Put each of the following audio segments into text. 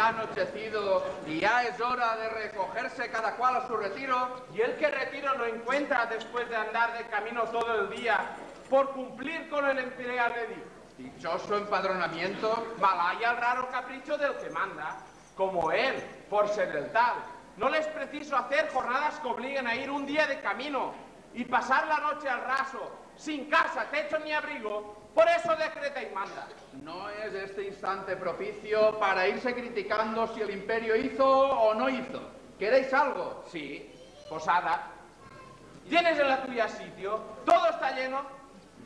ha anochecido y ya es hora de recogerse cada cual a su retiro. ¿Y el que retiro no encuentra después de andar de camino todo el día por cumplir con el imperial edicto? Dichoso empadronamiento. Malaya el raro capricho del que manda, como él, por ser el tal. No les preciso hacer jornadas que obliguen a ir un día de camino y pasar la noche al raso, sin casa, techo ni abrigo. Por eso decreta y manda. No es este instante propicio para irse criticando si el imperio hizo o no hizo. ¿Queréis algo? Sí, posada. ¿Tienes en la tuya sitio? ¿Todo está lleno?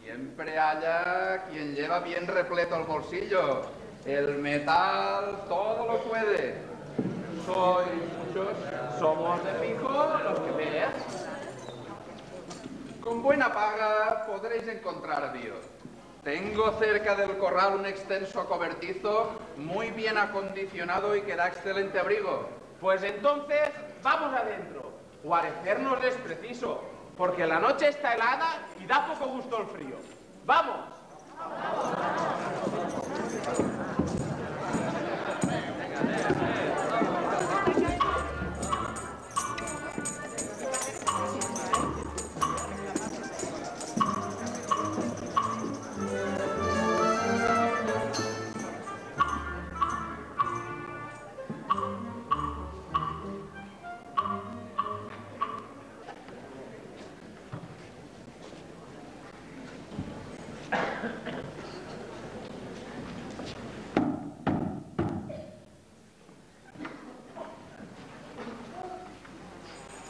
Siempre haya quien lleva bien repleto el bolsillo. El metal todo lo puede. Sois muchos. Somos de fijo los que veas. Con buena paga podréis encontrar avío. Tengo cerca del corral un extenso cobertizo muy bien acondicionado y que da excelente abrigo. Pues entonces, vamos adentro. Guarecernos es preciso, porque la noche está helada y da poco gusto el frío. ¡Vamos!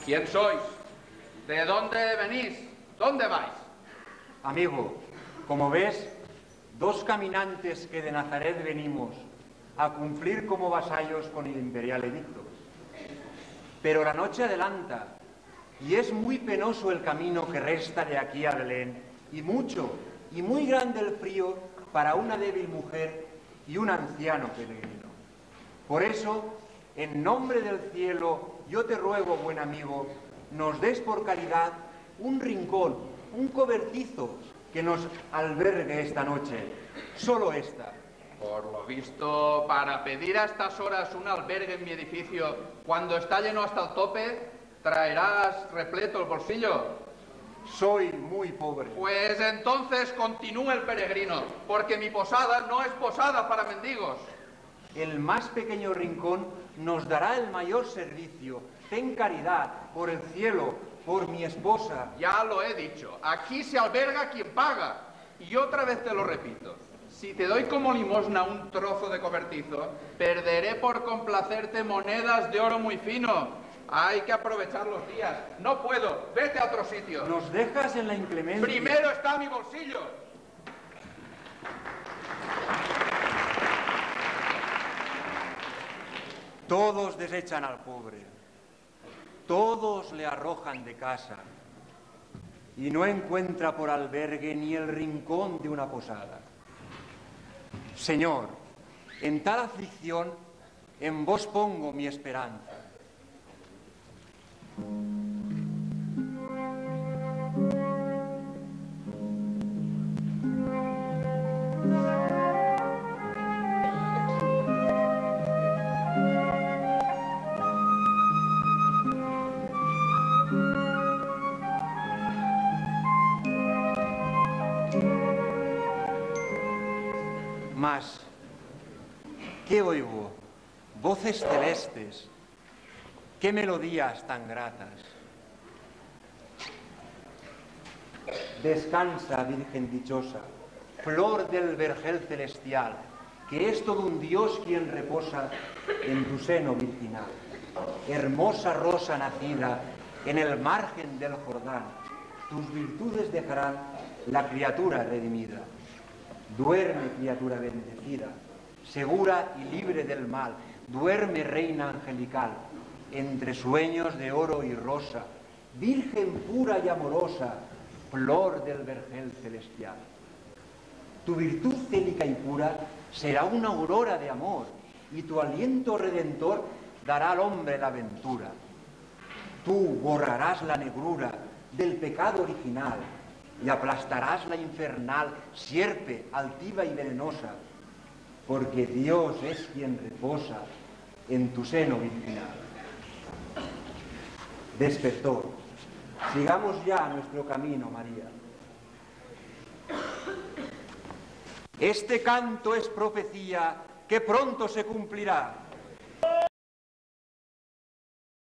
¿Quién sois? ¿De dónde venís? ¿Dónde vais? Amigo, como ves, dos caminantes que de Nazaret venimos a cumplir como vasallos con el imperial edicto. Pero la noche adelanta y es muy penoso el camino que resta de aquí a Belén y mucho y muy grande el frío para una débil mujer y un anciano peregrino. Por eso, en nombre del cielo, yo te ruego, buen amigo, nos des por caridad un rincón, un cobertizo que nos albergue esta noche, solo esta. Por lo visto, para pedir a estas horas un albergue en mi edificio, cuando está lleno hasta el tope, ¿traerás repleto el bolsillo? Soy muy pobre. Pues entonces continúe el peregrino, porque mi posada no es posada para mendigos. El más pequeño rincón nos dará el mayor servicio. Ten caridad, por el cielo, por mi esposa. Ya lo he dicho, aquí se alberga quien paga. Y otra vez te lo repito, si te doy como limosna un trozo de cobertizo, perderé por complacerte monedas de oro muy fino. Hay que aprovechar los días. No puedo, vete a otro sitio. Nos dejas en la inclemencia. Primero está mi bolsillo. Todos desechan al pobre, todos le arrojan de casa y no encuentra por albergue ni el rincón de una posada. Señor, en tal aflicción en vos pongo mi esperanza. Mas, ¿qué oigo? Voces celestes, qué melodías tan gratas. Descansa, Virgen dichosa, flor del vergel celestial, que es todo un Dios quien reposa en tu seno virginal. Hermosa rosa nacida en el margen del Jordán, tus virtudes dejarán la criatura redimida. Duerme, criatura bendecida, segura y libre del mal. Duerme, reina angelical, entre sueños de oro y rosa, virgen pura y amorosa, flor del vergel celestial. Tu virtud célica y pura será una aurora de amor, y tu aliento redentor dará al hombre la ventura. Tú borrarás la negrura del pecado original, y aplastarás la infernal sierpe altiva y venenosa, porque Dios es quien reposa en tu seno virginal. Despertó. Sigamos ya nuestro camino, María. Este canto es profecía que pronto se cumplirá.